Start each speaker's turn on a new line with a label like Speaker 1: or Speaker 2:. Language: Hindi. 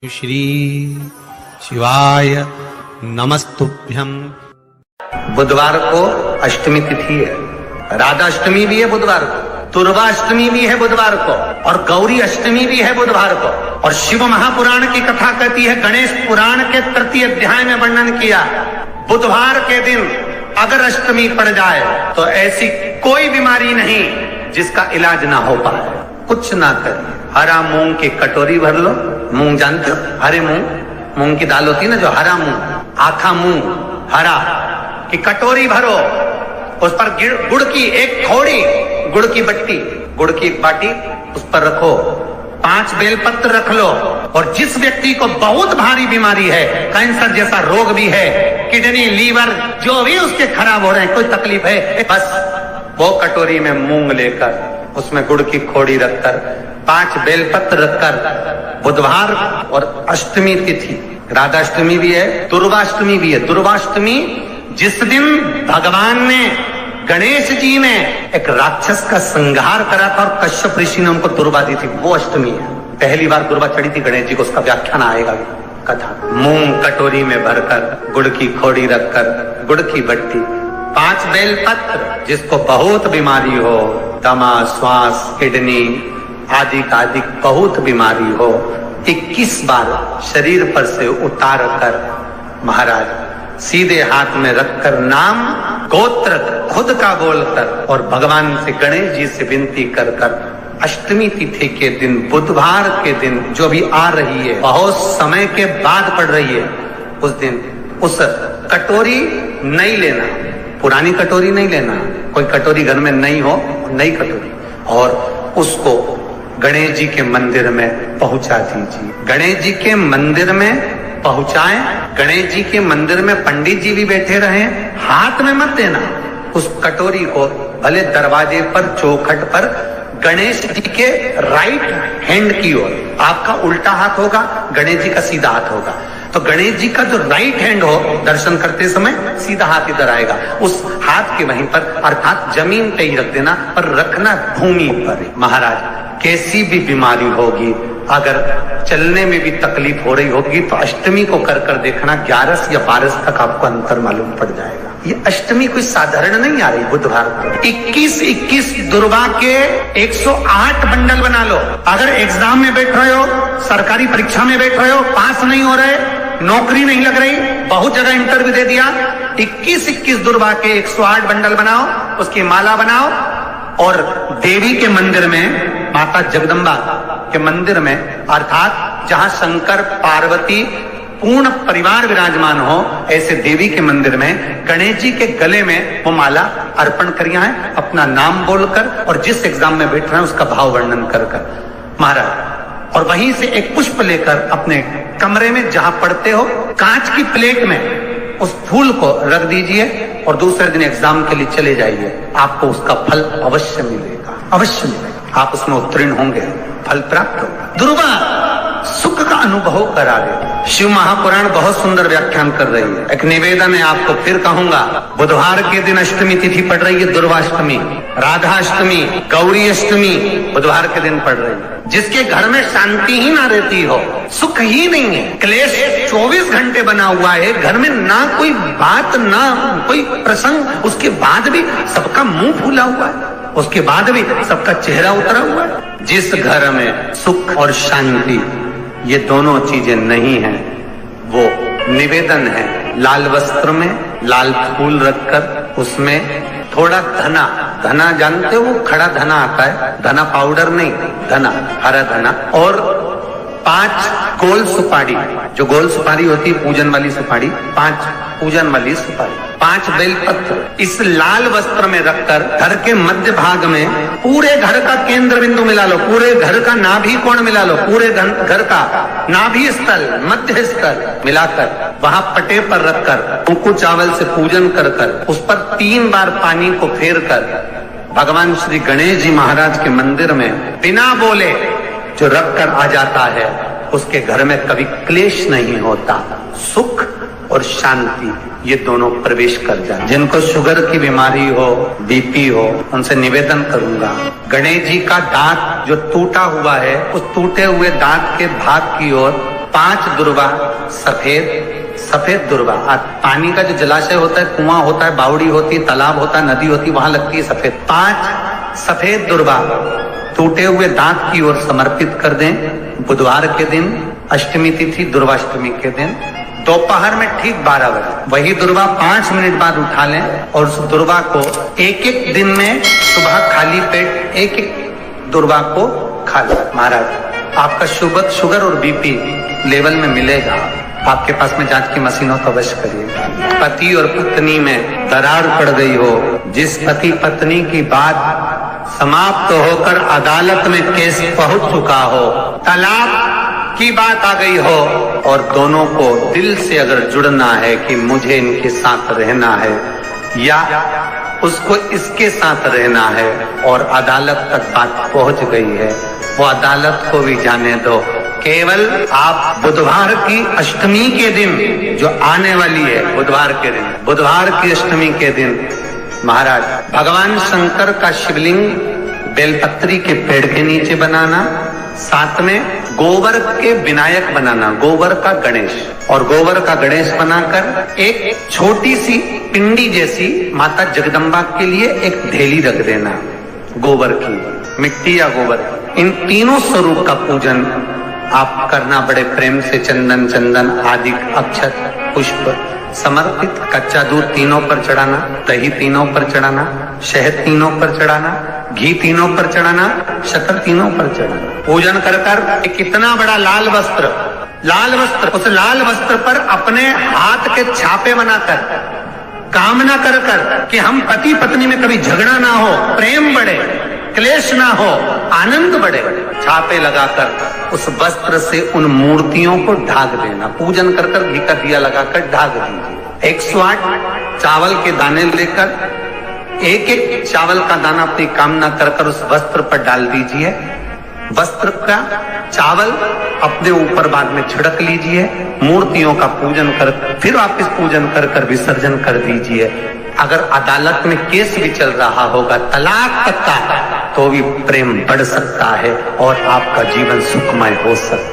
Speaker 1: श्री शिवाय नमस्तुभ्यम।
Speaker 2: बुधवार को अष्टमी तिथि है, राधा अष्टमी भी है बुधवार को, दुर्गा अष्टमी भी है बुधवार को, और गौरी अष्टमी भी है बुधवार को। और शिव महापुराण की कथा कहती है, गणेश पुराण के तृतीय अध्याय में वर्णन किया, बुधवार के दिन अगर अष्टमी पड़ जाए तो ऐसी कोई बीमारी नहीं जिसका इलाज ना हो पाए। कुछ ना करिए, हरा मूंग की कटोरी भर लो। मूंग जानते हो, हरे मूंग की दाल होती है ना, जो हरा मूंग, आखा मूंग हरा की कटोरी भरो, उस पर गुड़ की एक खोड़ी, गुड़ की बट्टी, गुड़ की एक बाटी उस पर रखो, 5 बेलपत्र रख लो। और जिस व्यक्ति को बहुत भारी बीमारी है, कैंसर जैसा रोग भी है, किडनी लीवर जो भी उसके खराब हो रहे हैं, कोई तकलीफ है, बस वो कटोरी में मूंग लेकर उसमें गुड़ की खोड़ी रखकर 5 बेलपत्र रखकर, बुधवार और अष्टमी तिथि, राधा अष्टमी भी है, दुर्गाष्टमी भी है। दुर्गाष्टमी जिस दिन भगवान ने, गणेश जी ने एक राक्षस का संहार करा था और कश्यप ऋषि ने उनको दुर्गा दी थी, वो अष्टमी है। पहली बार दुर्गा चढ़ी थी गणेश जी को, उसका व्याख्यान आएगा कथा। मूंग कटोरी में भरकर, गुड़ की खोड़ी रखकर, गुड़ की बट्टी, 5 बेलपत्र, जिसको बहुत बीमारी हो, दमा, श्वास, किडनी आदि का आदि बहुत बीमारी हो, 21 बार शरीर पर से उतार कर महाराज सीधे हाथ में रखकर, नाम गोत्र खुद का बोलकर और भगवान से, गणेश जी से विनती कर कर, अष्टमी तिथि के दिन, बुधवार के दिन जो भी आ रही है, बहुत समय के बाद पड़ रही है, उस दिन उस कटोरी नहीं लेना, पुरानी कटोरी नहीं लेना, कोई कटोरी घर में नहीं हो, नई कटोरी, और उसको गणेश जी के मंदिर में पहुंचा दीजिए। गणेश जी के मंदिर में पहुंचाएं, गणेश जी के मंदिर में पंडित जी भी बैठे रहे, हाथ में मत देना उस कटोरी को, भले दरवाजे पर, चौखट पर, गणेश जी के राइट हैंड की ओर, आपका उल्टा हाथ होगा, गणेश जी का सीधा हाथ होगा, तो गणेश जी का जो राइट हैंड हो, दर्शन करते समय सीधा हाथ इधर आएगा, उस हाथ के वहीं पर, अर्थात जमीन पे ही रख देना, पर रखना भूमि पर। महाराज कैसी भी बीमारी होगी, अगर चलने में भी तकलीफ हो रही होगी, तो अष्टमी को कर कर देखना, 11 या 12 तक आपको अंतर मालूम पड़ जाएगा। ये अष्टमी कोई साधारण नहीं आ रही बुधवार को। 21 दुर्गा के 108 बंडल बना लो। अगर एग्जाम में बैठ रहे हो, सरकारी परीक्षा में बैठ रहे हो, पास नहीं हो रहे, नौकरी नहीं लग रही, बहुत जगह इंटरव्यू दे दिया, 21 दुर्गा के 108 बंडल बनाओ, उसकी माला बनाओ, और देवी के मंदिर में, माता जगदम्बा के मंदिर में, अर्थात जहां शंकर पार्वती पूर्ण परिवार विराजमान हो, ऐसे देवी के मंदिर में गणेश जी के गले में वो माला अर्पण करिया है, अपना नाम बोलकर, और जिस एग्जाम में बैठ रहे हैं उसका भाव वर्णन कर कर महाराज, और वहीं से एक पुष्प लेकर अपने कमरे में जहां पढ़ते हो, कांच की प्लेट में उस फूल को रख दीजिए, और दूसरे दिन एग्जाम के लिए चले जाइए, आपको उसका फल अवश्य मिलेगा, अवश्य मिलेगा, आप उसमें उत्तीर्ण होंगे, फल प्राप्त होगा। दुर्गा सुख का अनुभव करा दे। शिव महापुराण बहुत सुंदर व्याख्यान कर रही है। एक निवेदन है आपको, फिर कहूंगा, बुधवार के दिन अष्टमी तिथि पड़ रही है, दुर्गाष्टमी, राधा अष्टमी, गौरी अष्टमी बुधवार के दिन पड़ रही है। जिसके घर में शांति ही ना रहती हो, सुख ही नहीं है, क्लेश 24 घंटे बना हुआ है, घर में ना कोई बात, ना कोई प्रसंग, उसके बाद भी सबका मुंह फूला हुआ है, उसके बाद भी सबका चेहरा उतरा हुआ है। जिस घर में सुख और शांति ये दोनों चीजें नहीं हैं, वो निवेदन है, लाल वस्त्र में लाल फूल रखकर, उसमें थोड़ा धना जानते हो, वो खड़ा धना आता है, धना पाउडर नहीं, धना, हरा धना, और 5 गोल सुपारी, जो गोल सुपारी होती है पूजन वाली सुपारी, 5 पूजन वाली सुपारी, 5 बेलपत्र, इस लाल वस्त्र में रखकर घर के मध्य भाग में पूरे घर का केंद्र बिंदु मिला लो, पूरे घर का नाभि कोण मिला लो, पूरे घर का नाभि स्थल, मध्य स्थल मिलाकर वहां पटे पर रखकर, कुंकू चावल से पूजन कर कर, उस पर 3 बार पानी को फेर कर, भगवान श्री गणेश जी महाराज के मंदिर में बिना बोले जो रख कर आ जाता है, उसके घर में कभी क्लेश नहीं होता, सुख और शांति ये दोनों प्रवेश कर जाए। जिनको शुगर की बीमारी हो, बीपी हो, उनसे निवेदन करूंगा, गणेश जी का दांत जो टूटा हुआ है, उस टूटे हुए दांत के भाग की ओर 5 दुर्वा सफेद दुर्वा। पानी का जो जलाशय होता है, कुआं होता है, बावड़ी होती है, तालाब होता है, नदी होती है, वहां लगती है सफेद। 5 सफेद दुर्वा टूटे हुए दांत की ओर समर्पित कर दें। बुधवार के दिन अष्टमी तिथि, दुर्वाष्टमी के दिन दोपहर में ठीक 12 बजे वही दुर्वा 5 मिनट बाद उठा लें और उस दुर्वा को एक दिन में सुबह खाली पेट एक दुर्वा को खा लें। महाराज आपका शुगर और बीपी लेवल में मिलेगा। आपके पास में जांच की मशीन हो तो अवश्य करिएगा। पति और पत्नी में दरार पड़ गई हो, जिस पति पत्नी की बात समाप्त होकर अदालत में केस पहुंच चुका हो, तलाक की बात आ गई हो और दोनों को दिल से अगर जुड़ना है कि मुझे इनके साथ रहना है या उसको इसके साथ रहना है और अदालत तक बात पहुंच गई है, वो अदालत को भी जाने दो। केवल आप बुधवार की अष्टमी के दिन जो आने वाली है, बुधवार की अष्टमी के दिन महाराज भगवान शंकर का शिवलिंग बेलपत्री के पेड़ के नीचे बनाना, साथ में गोबर के विनायक बनाना, गोबर का गणेश, और गोबर का गणेश बनाकर एक छोटी सी पिंडी जैसी माता जगदम्बा के लिए एक ढेली रख देना, गोबर की, मिट्टी या गोबर। इन तीनों स्वरूप का पूजन आप करना बड़े प्रेम से। चंदन आदि अक्षत पुष्प समर्पित, कच्चा दूध तीनों पर चढ़ाना, दही तीनों पर चढ़ाना, शहद तीनों पर चढ़ाना, घी तीनों पर चढ़ाना, शक्कर तीनों पर चढ़ाना। पूजन कर कितना बड़ा लाल वस्त्र, उस लाल वस्त्र पर अपने हाथ के छापे बनाकर कामना कर कि हम पति पत्नी में कभी झगड़ा ना हो, प्रेम बढ़े, क्लेश ना हो, आनंद बढ़े, छापे लगाकर उस वस्त्र से उन मूर्तियों को ढाक देना। पूजन कर घी का दिया लगाकर ढाक दीजिए। 108 चावल के दाने लेकर एक चावल का दाना अपनी कामना कर उस वस्त्र पर डाल दीजिए। वस्त्र का चावल अपने ऊपर बाद में छिड़क लीजिए। मूर्तियों का पूजन कर फिर वापिस पूजन कर विसर्जन कर दीजिए। अगर अदालत में केस भी चल रहा होगा तलाक तक का, तो भी प्रेम बढ़ सकता है और आपका जीवन सुखमय हो सकता है।